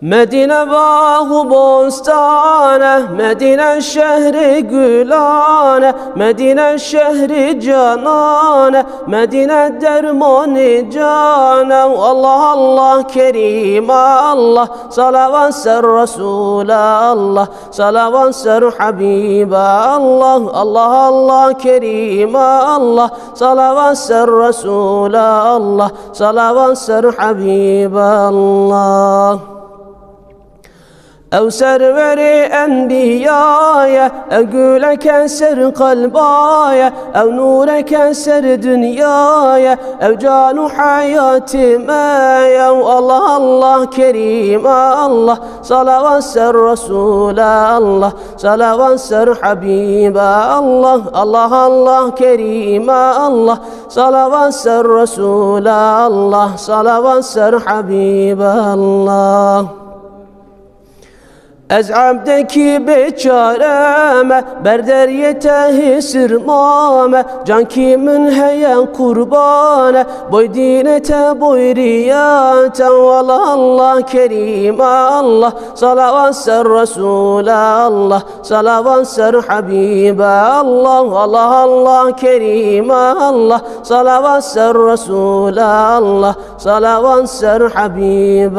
Medine bağı bostane, Medine şehri gülane, Medine şehri canane, Medine dermanı cane. Allah Allah Kerim Allah, salavat ser Resulallah, salavat ser Habiballah. Allah Allah Kerim Allah, salavat ser Resulallah, salavat ser Habiballah. Ev serveri enbiyaya, ev güle keser kalbaya, ev nure keser dünyaya, ev canu hayatime. Ya Allah Allah Kerim Allah, salavat ser Resulallah, salavat ser Habiballah. Allah Allah Kerim Allah, salavat ser Resulallah, salavat ser Habiballah. Ez abdeki beçareme, berderyete sirmame, can kimin heyen kurbane, boy dinete boy riyate. Allah Allah Kerim Allah, salavat ser Resulallah, salavat ser Habiballah. Allah Allah Kerim Allah, salavat ser Resulallah, salavat ser Habiballah.